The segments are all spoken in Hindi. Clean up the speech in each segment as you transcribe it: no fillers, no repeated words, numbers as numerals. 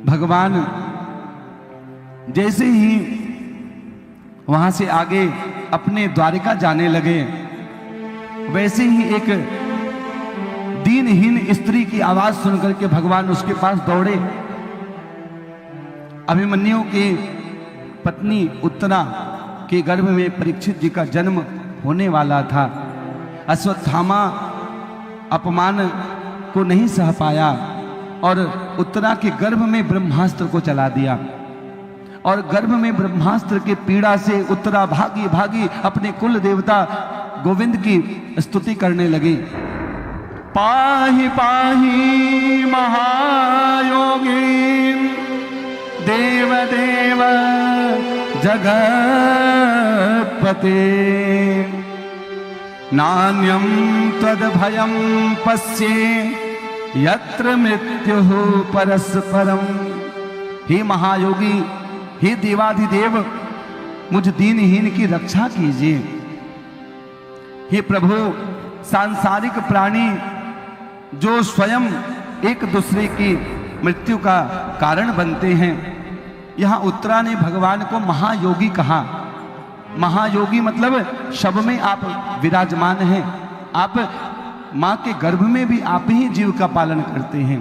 भगवान जैसे ही वहां से आगे अपने द्वारिका जाने लगे, वैसे ही एक दीनहीन स्त्री की आवाज सुनकर के भगवान उसके पास दौड़े। अभिमन्यु की पत्नी उत्तरा के गर्भ में परीक्षित जी का जन्म होने वाला था। अश्वत्थामा अपमान को नहीं सह पाया और उत्तरा के गर्भ में ब्रह्मास्त्र को चला दिया, और गर्भ में ब्रह्मास्त्र की पीड़ा से उत्तरा भागी भागी अपने कुल देवता गोविंद की स्तुति करने लगी। पाहि पाहि महायोगी देव देव जगत्पते, नान्यं त्वद्भयं पश्ये यत्र मृत्युः परस्परम। हे महायोगी, हे देवाधिदेव, मुझ दीनहीन की रक्षा कीजिए। हे प्रभु, सांसारिक प्राणी जो स्वयं एक दूसरे की मृत्यु का कारण बनते हैं, यहां उत्तरा ने भगवान को महायोगी कहा। महायोगी मतलब शब में आप विराजमान हैं, आप मां के गर्भ में भी आप ही जीव का पालन करते हैं।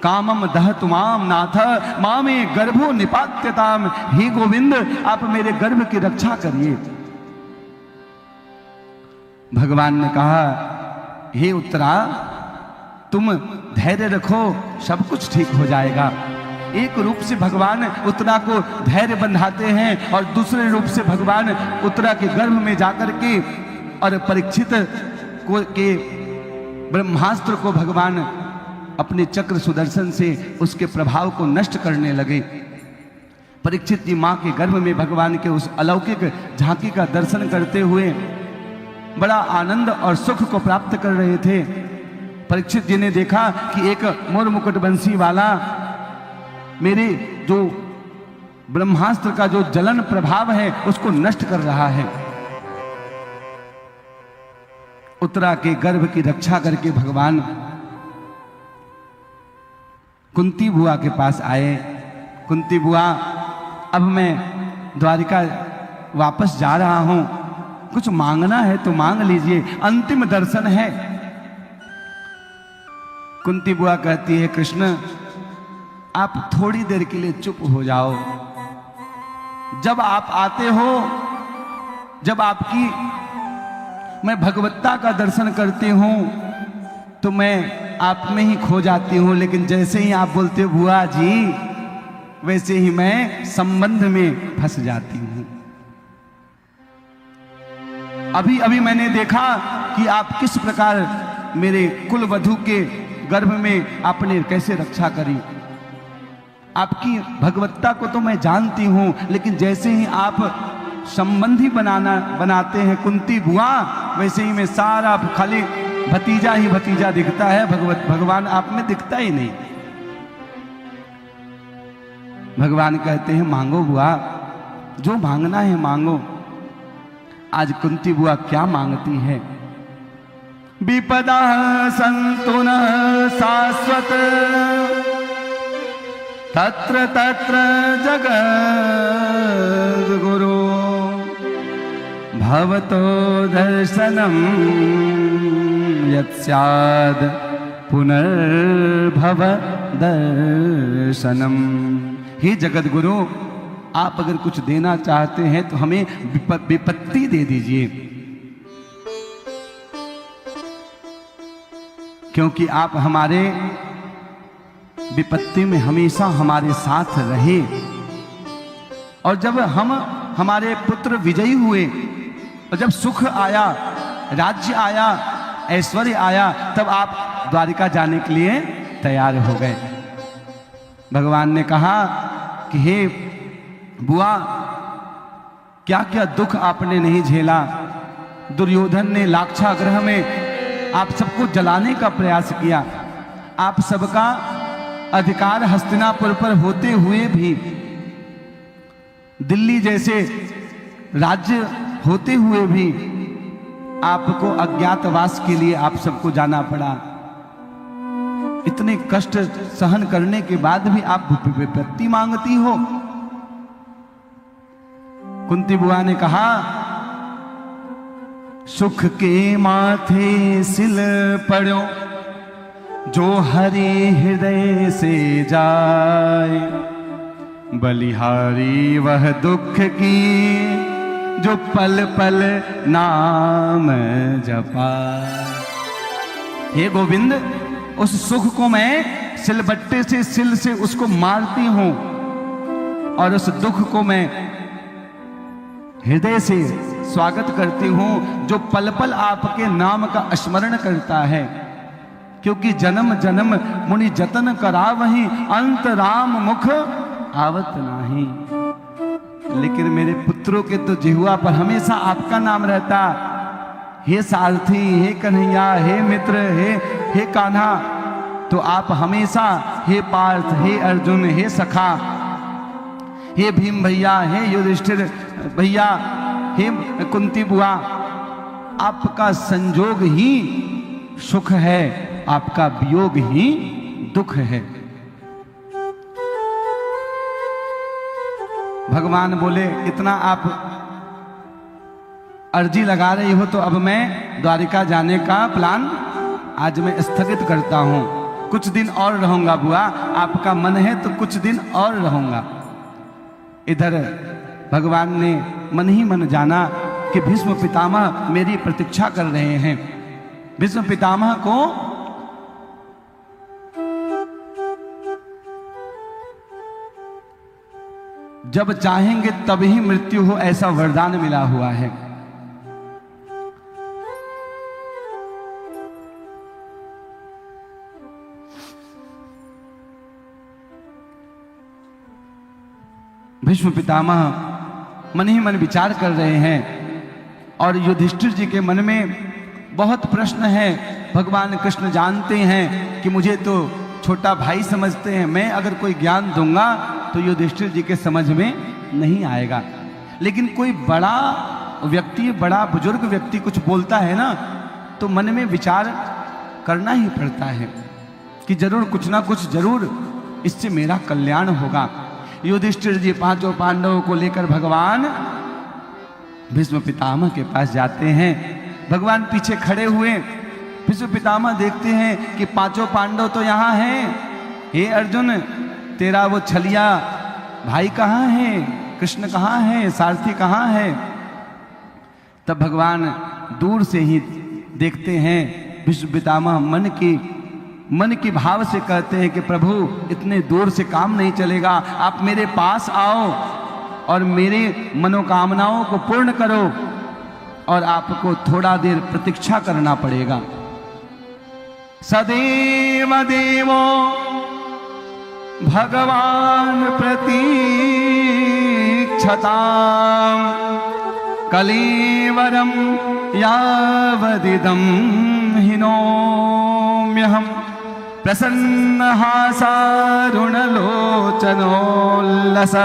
कामम दह तुमाम नाथ मां में गर्भो निपात्यताम। हे गोविंद, आप मेरे गर्भ की रक्षा करिए। भगवान ने कहा, हे उत्तरा, तुम धैर्य रखो, सब कुछ ठीक हो जाएगा। एक रूप से भगवान उत्तरा को धैर्य बंधाते हैं और दूसरे रूप से भगवान उत्तरा के गर्भ में जाकर के और परीक्षित को के ब्रह्मास्त्र को भगवान अपने चक्र सुदर्शन से उसके प्रभाव को नष्ट करने लगे। परीक्षित जी मां के गर्भ में भगवान के उस अलौकिक झांकी का दर्शन करते हुए बड़ा आनंद और सुख को प्राप्त कर रहे थे। परीक्षित जी ने देखा कि एक मोर मुकुट बंसी वाला मेरे जो ब्रह्मास्त्र का जो जलन प्रभाव है उसको नष्ट कर रहा है। उत्तरा के गर्भ की रक्षा करके भगवान कुंती बुआ के पास आए। कुंती बुआ, अब मैं द्वारिका वापस जा रहा हूं, कुछ मांगना है तो मांग लीजिए, अंतिम दर्शन है। कुंती बुआ कहती है, कृष्ण आप थोड़ी देर के लिए चुप हो जाओ। जब आप आते हो, जब आपकी मैं भगवत्ता का दर्शन करती हूं तो मैं आप में ही खो जाती हूं, लेकिन जैसे ही आप बोलते हो बुआ जी, वैसे ही मैं संबंध में फंस जाती हूं। अभी अभी मैंने देखा कि आप किस प्रकार मेरे कुल वधू के गर्भ में आपने कैसे रक्षा करी। आपकी भगवत्ता को तो मैं जानती हूं, लेकिन जैसे ही आप संबंधी बनाते हैं कुंती बुआ, वैसे ही मैं सारा खाली भतीजा ही भतीजा दिखता है, भगवान आप में दिखता ही नहीं। भगवान कहते हैं, मांगो बुआ, जो मांगना है मांगो। आज कुंती बुआ क्या मांगती है? विपदा संतु न शाश्वत तत्र तत्र जगद्गुरु भवतो दर्शनम यत्स्याद् पुनर्भव दर्शनम। हे जगद्गुरु, आप अगर कुछ देना चाहते हैं तो हमें विपत्ति दे दीजिए, क्योंकि आप हमारे विपत्ति में हमेशा हमारे साथ रहे। और जब हमारे पुत्र विजयी हुए और जब सुख आया, राज्य आया, ऐश्वर्य आया, तब आप द्वारिका जाने के लिए तैयार हो गए। भगवान ने कहा कि हे बुआ, क्या क्या दुख आपने नहीं झेला। दुर्योधन ने लाक्षागृह में आप सबको जलाने का प्रयास किया। आप सबका अधिकार हस्तिनापुर पर होते हुए भी, दिल्ली जैसे राज्य होते हुए भी आपको अज्ञातवास के लिए आप सबको जाना पड़ा। इतने कष्ट सहन करने के बाद भी आप विपत्ति मांगती हो। कुंती बुआ ने कहा, सुख के माथे सिल पड़ो, जो हरि हृदय से जाए, बलिहारी वह दुख की, जो पल पल नाम जपाए। हे गोविंद, उस सुख को मैं सिलबट्टे से, सिल से उसको मारती हूं, और उस दुख को मैं हृदय से स्वागत करती हूं, जो पल पल आपके नाम का स्मरण करता है। क्योंकि जन्म जन्म मुनि जतन करावहि, अंत राम मुख आवत नाही। लेकिन मेरे पुत्रों के तो जिह्वा पर हमेशा आपका नाम रहता। हे सारथी, हे कन्हैया, हे मित्र, हे कान्हा, तो आप हमेशा हे पार्थ, हे अर्जुन, हे सखा, हे भीम भैया, हे युधिष्ठिर भैया, हे कुंती बुआ, आपका संजोग ही सुख है, आपका वियोग ही दुख है। भगवान बोले, इतना आप अर्जी लगा रही हो तो अब मैं द्वारिका जाने का प्लान आज मैं स्थगित करता हूं। कुछ दिन और रहूंगा बुआ, आपका मन है तो कुछ दिन और रहूंगा। इधर भगवान ने मन ही मन जाना कि भीष्म पितामह मेरी प्रतीक्षा कर रहे हैं। भीष्म पितामह को जब चाहेंगे तब ही मृत्यु हो, ऐसा वरदान मिला हुआ है। भीष्म पितामह मन ही मन विचार कर रहे हैं, और युधिष्ठिर जी के मन में बहुत प्रश्न है। भगवान कृष्ण जानते हैं कि मुझे तो छोटा भाई समझते हैं, मैं अगर कोई ज्ञान दूंगा तो युधिष्ठिर जी के समझ में नहीं आएगा। लेकिन कोई बड़ा व्यक्ति, बड़ा बुजुर्ग व्यक्ति कुछ बोलता है ना, तो मन में विचार करना ही पड़ता है कि जरूर कुछ ना कुछ, जरूर इससे मेरा कल्याण होगा। युधिष्ठिर जी पांचों पांडवों को लेकर भगवान भीष्म पितामह के पास जाते हैं। भगवान पीछे खड़े हुए, भीष्म पितामह देखते हैं कि पांचों पांडव तो यहाँ हैं। हे अर्जुन, तेरा वो छलिया भाई कहाँ है, कृष्ण कहाँ है, सारथी कहाँ है? तब भगवान दूर से ही देखते हैं। भीष्म पितामह मन की भाव से कहते हैं कि प्रभु, इतने दूर से काम नहीं चलेगा, आप मेरे पास आओ और मेरे मनोकामनाओं को पूर्ण करो, और आपको थोड़ा देर प्रतीक्षा करना पड़ेगा। सदैव देवो भगवान प्रतीक्षताम्, कलेवरं यावदिदं हिनोम्यहम्, प्रसन्नहासारुणलोचनोल्लस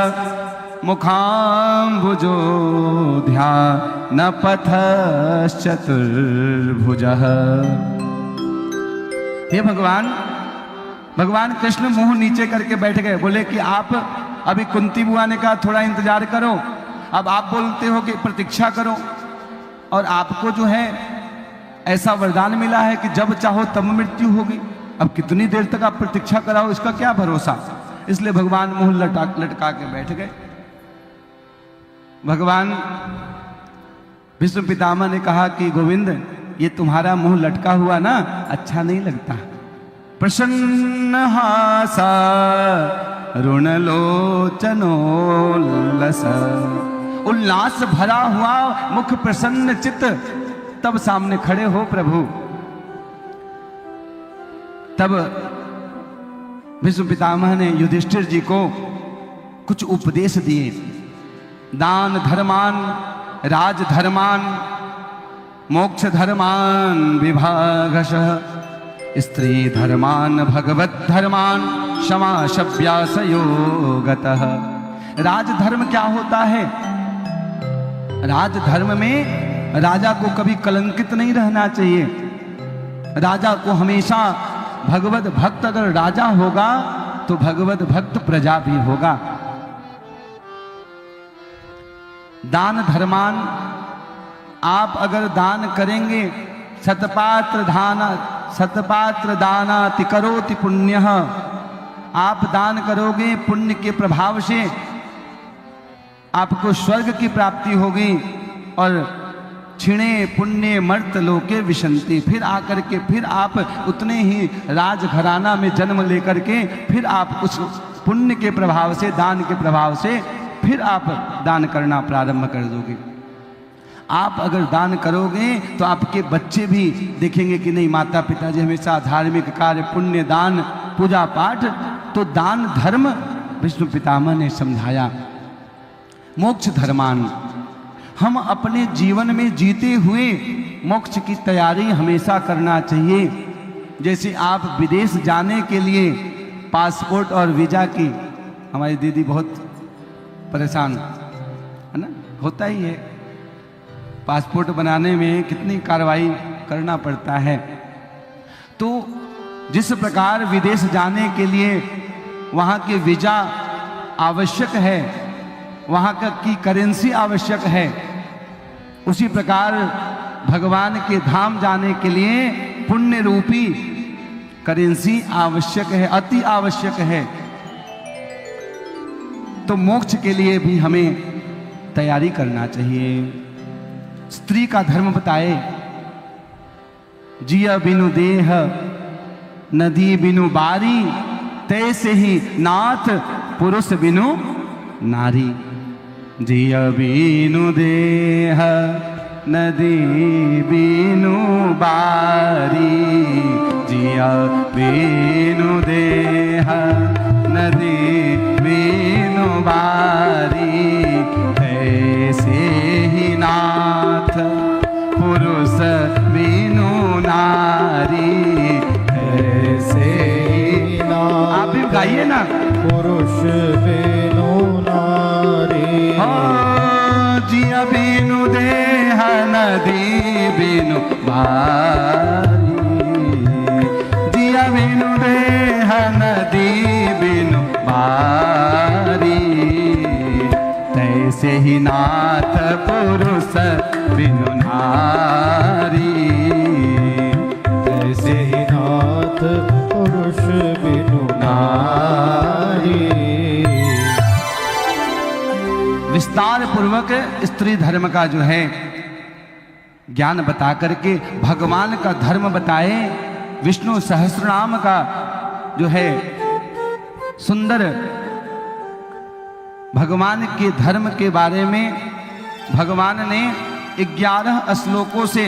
मुखाम्बुजोध्यानपथश्चतुर्भुजः। हे भगवान कृष्ण मुंह नीचे करके बैठ गए। बोले कि आप, अभी कुंती बुआ ने कहा थोड़ा इंतजार करो, अब आप बोलते हो कि प्रतीक्षा करो, और आपको जो है ऐसा वरदान मिला है कि जब चाहो तब मृत्यु होगी। अब कितनी देर तक आप प्रतीक्षा कराओ, इसका क्या भरोसा। इसलिए भगवान मुंह लटका के बैठ गए। भगवान भीष्म पितामह ने कहा कि गोविंद, ये तुम्हारा मुंह लटका हुआ ना अच्छा नहीं लगता। प्रसन्नहासा रुणलोचनोल्लस, उल्लास भरा हुआ मुख, प्रसन्न चित्त, तब सामने खड़े हो प्रभु। तब भीष्म पितामह ने युधिष्ठिर जी को कुछ उपदेश दिए। दान धर्मान, राज धर्मान, मोक्ष धर्मान विभागशः, स्त्री धर्मान भगवत धर्मान, क्षमा शव्यास योगतः। राजधर्म क्या होता है? राजधर्म में राजा को कभी कलंकित नहीं रहना चाहिए। राजा को हमेशा भगवत भक्त अगर राजा होगा तो भगवत भक्त प्रजा भी होगा। दान धर्मान, आप अगर दान करेंगे, सतपात्र दानाति करोति पुण्यः, आप दान करोगे पुण्य के प्रभाव से आपको स्वर्ग की प्राप्ति होगी। और क्षिणे पुण्य मर्त लोके विशंति, फिर आकर के फिर आप उतने ही राजघराना में जन्म लेकर के फिर आप उस पुण्य के प्रभाव से, दान के प्रभाव से फिर आप दान करना प्रारंभ कर दोगे। आप अगर दान करोगे तो आपके बच्चे भी देखेंगे कि नहीं, माता पिताजी हमेशा धार्मिक कार्य, पुण्य, दान, पूजा पाठ, तो दान धर्म विष्णु पितामह ने समझाया। मोक्ष धर्मान, हम अपने जीवन में जीते हुए मोक्ष की तैयारी हमेशा करना चाहिए। जैसे आप विदेश जाने के लिए पासपोर्ट और वीजा की, हमारी दीदी बहुत परेशान है ना, होता ही है, पासपोर्ट बनाने में कितनी कार्रवाई करना पड़ता है। तो जिस प्रकार विदेश जाने के लिए वहाँ के वीजा आवश्यक है, वहाँ की करेंसी आवश्यक है, उसी प्रकार भगवान के धाम जाने के लिए पुण्य रूपी करेंसी आवश्यक है, अति आवश्यक है। तो मोक्ष के लिए भी हमें तैयारी करना चाहिए। स्त्री का धर्म बताए, जिया बिनु देह नदी बिनु बारी, तैसे ही नाथ पुरुष बिनु नारी। जिया बिनु देह नदी बिनु बारी, जिया बिनु देह नदी बिनु बारी, ऐसे ही नाथ पुरुष बिनु नारी, ऐसे ही नाथ। आप भी गाइए ना, पुरुष बिनु नारी। जिया बिनु देह नदी बिनु बारी, जिया बिनु देह नदी बिनु बारी, तैसे ही नाथ पुरुष बिनु नारी, तैसे ही नाथ पुरुष बिनु नारी। विस्तार पूर्वक स्त्री धर्म का जो है ज्ञान बता करके भगवान का धर्म बताए। विष्णु सहस्रनाम का जो है सुंदर भगवान के धर्म के बारे में भगवान ने 11 श्लोकों से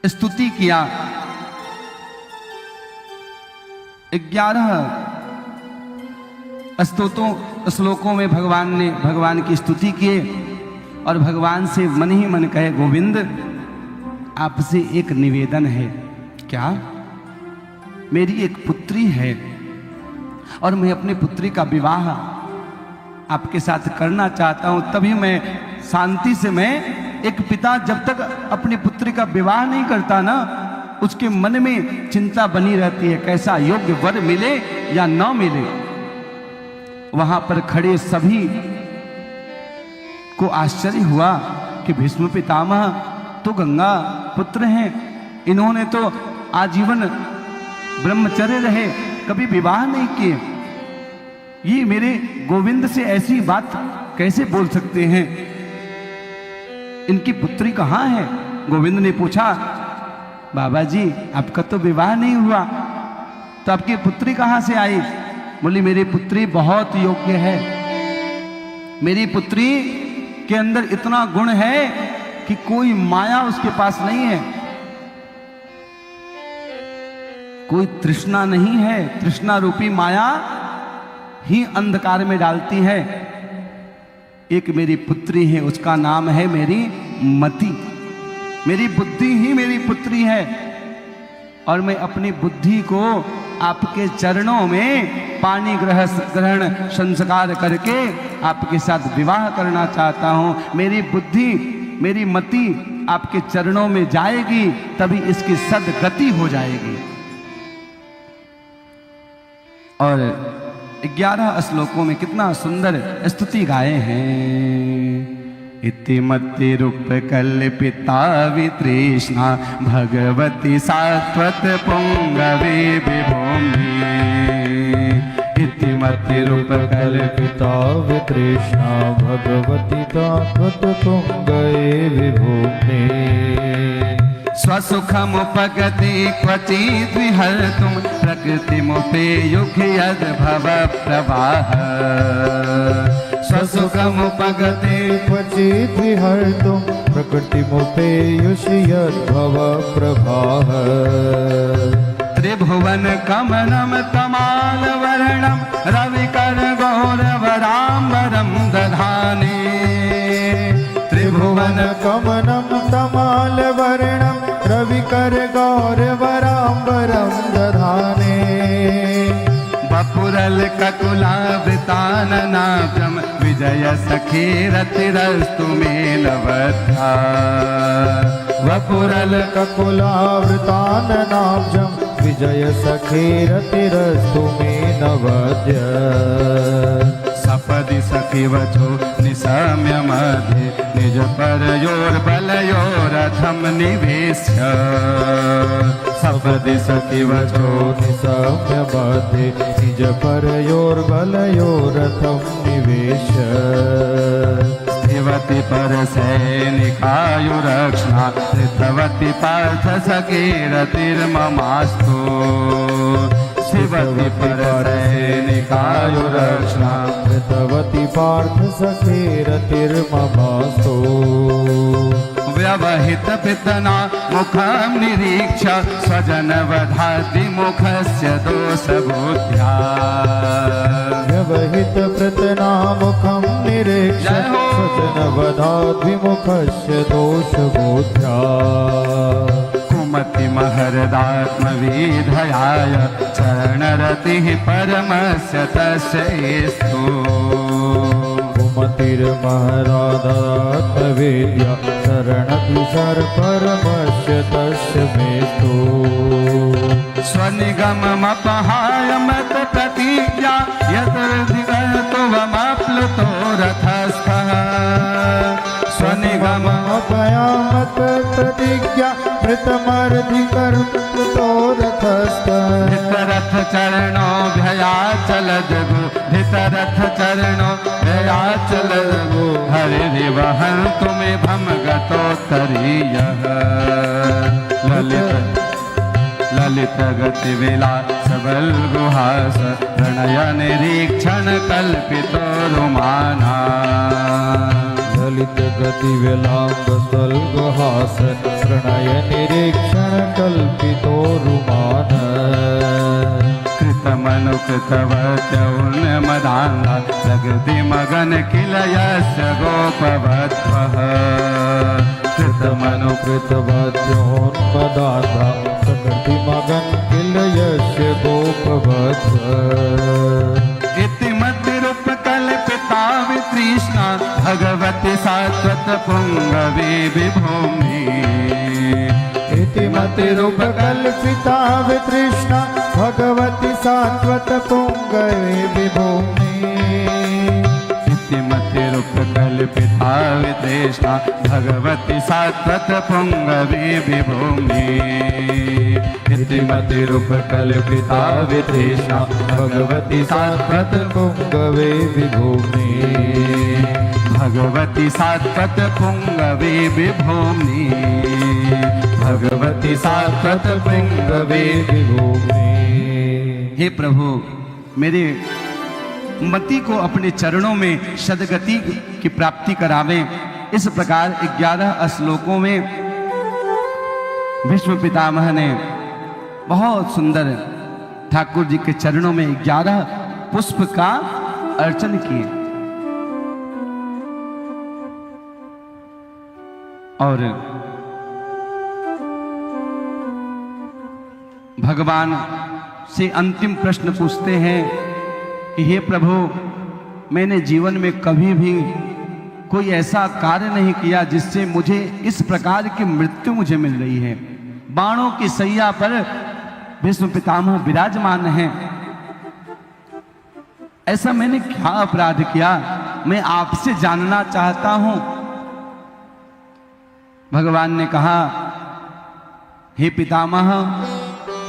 स्तुति किया। 11 श्लोकों में भगवान ने भगवान की स्तुति किए और भगवान से मन ही मन कहे, गोविंद आपसे एक निवेदन है। क्या? मेरी एक पुत्री है और मैं अपनी पुत्री का विवाह आपके साथ करना चाहता हूं। तभी मैं शांति से, मैं एक पिता जब तक अपनी पुत्री का विवाह नहीं करता ना, उसके मन में चिंता बनी रहती है कैसा योग्य वर मिले या न मिले। वहां पर खड़े सभी को आश्चर्य हुआ कि भीष्म पितामह तो गंगा पुत्र हैं, इन्होंने तो आजीवन ब्रह्मचर्य रहे, कभी विवाह नहीं किए, ये मेरे गोविंद से ऐसी बात कैसे बोल सकते हैं? इनकी पुत्री कहाँ है? गोविंद ने पूछा, बाबा जी आपका तो विवाह नहीं हुआ, तो आपकी पुत्री कहाँ से आई? बोली, मेरी पुत्री बहुत योग्य है, मेरी पुत्री के अंदर इतना गुण है कि कोई माया उसके पास नहीं है, कोई तृष्णा नहीं है, तृष्णा रूपी माया ही अंधकार में डालती है। एक मेरी पुत्री है, उसका नाम है मेरी मति, मेरी बुद्धि ही मेरी पुत्री है और मैं अपनी बुद्धि को आपके चरणों में पानी ग्रहण संस्कार करके आपके साथ विवाह करना चाहता हूं। मेरी बुद्धि, मेरी मति आपके चरणों में जाएगी, तभी इसकी सदगति हो जाएगी। और 11 श्लोकों में कितना सुंदर स्तुति गाए हैं। इतिमति रूप कल्पिता वितृष्णा भगवती सात्वत पुंगवे विभूमि। इतिमति रूप कल्पिता वितृष्णा भगवती सात्वत पुंगवे विभूमि। स्वसुखमुपगति क्वचिद् विहर्तुं प्रकृतिमुपेयुः यद्भव प्रवाह। स्वसुखमुपगति क्वचिद् विहर्तुं प्रकृतिमुपेयुः यद्भव प्रवाह। त्रिभुवन कमलं तमालवर्णं रविकर गौरवराम्बरं दधाने। त्रिभुवन कमनं तमालवर्णं रविकर गौरवराम्बरं दधाने। वपुरल ककुलावृताननाभ्रम विजय सखीरतिरस्तु मे नवद्या। वपुरल ककुलावृताननाब्जं विजय सखीरतिरस्तु मे नवद्य। सपदि सखी वचो निशम्य मध्ये निज परयोर्बलयोरथं निवेश्य। सपदि सखी वचो निशम्य मध्ये निज परयोर्बलयोरथं निवेश्य। स्थिवति परसैनिकायुरक्ष्णा धृतवति पार्थ सखीरतिर्ममास्तु। शिवति परसैनिकायुरक्ष्णा धृतवति पार्थ सखीरतिर्ममास्तु। व्यवहित पितना मुखं निरीक्ष्य स्वजनवधाति मुखस्य दोषबुद्ध्या। व्यवहित प्रतना मुखं निरीक्ष्य स्वजनवधाद्विमुखस्य दोषबुद्ध्या। कुमति महरदात्मविधयाय चरणरतिः परमस्य तस्यैस्तु। कुमतिर्महरादात्मवेद्या शरणतिशर परमस्य तस्य मेस्तु। स्वनिगममपहाय मत प्रतिज्ञा यदर्धिगर्तुवमप्लुतो रथस्थः। स्वनिगममपयामत प्रतिज्ञा मृतमर्धिकर्तुतो रथस्थः। धितरथ चरणो भयाचल जगु धितरथ चरणो भयाचल जगु हरिवहन तुम्हें भम गतोत्तरीयः। ललित गति विलास बल गुहास प्रणय निरीक्षण कल्पितो रुमाना। ललित गति विलास बल गुहास प्रणय निरीक्षण कल्पितो रुमान। कृतमनु कृतवत्यौन्मदाङ्गा प्रकृति मगन किल यस्य गोपवध्वः। कृतमनु कृतवत्योन्मदाता प्रकृति मगन किल यस्य गोपवध्वः। इतिमति रूप कल्पिता वितृष्णा भगवती सात्वत पुंगवे विभूमि। इतिमति रूप कल्पिता वितृष्णा भगवती सात्वत पुंगवे विभूमि। इतिमति रूप कल्पिता वितृष्णा भगवती सात्वत पुंगवे विभूमि। इतिमति रूप कल्पिता वितृष्णा भगवती सात्वत पुंगवे विभूमि। भगवती सात्वत पुंगवे विभूमि। भगवती सात्वत पुंगवे विभूमि। हे प्रभु, मेरे मति को अपने चरणों में सदगति की प्राप्ति करावे। इस प्रकार 11 श्लोकों में भीष्म पितामह ने बहुत सुंदर ठाकुर जी के चरणों में 11 पुष्प का अर्चन किए और भगवान से अंतिम प्रश्न पूछते हैं कि हे प्रभु, मैंने जीवन में कभी भी कोई ऐसा कार्य नहीं किया जिससे मुझे इस प्रकार की मृत्यु मुझे मिल रही है। बाणों की सैया पर भीष्म पितामह विराजमान हैं ऐसा मैंने क्या अपराध किया, मैं आपसे जानना चाहता हूं। भगवान ने कहा, हे पितामह,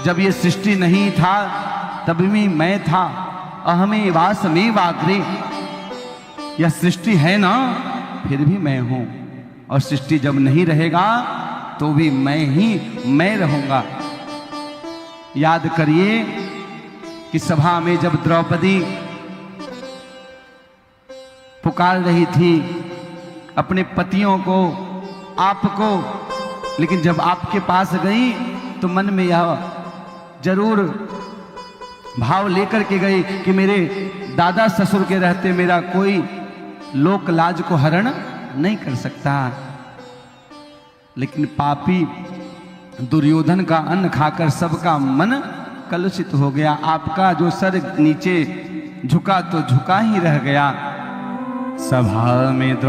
जब ये सृष्टि नहीं था तब भी मैं था। अहमे वासमे वाग्रे, यह सृष्टि है ना, फिर भी मैं हूं। और सृष्टि जब नहीं रहेगा तो भी मैं रहूंगा। याद करिए कि सभा में जब द्रौपदी पुकार रही थी अपने पतियों को, आपको, लेकिन जब आपके पास गई तो मन में यह जरूर भाव लेकर के गई कि मेरे दादा ससुर के रहते मेरा कोई लोक लाज को हरण नहीं कर सकता। लेकिन पापी दुर्योधन का अन्न खाकर सबका मन कलुषित हो गया। आपका जो सर नीचे झुका तो झुका ही रह गया। सभा में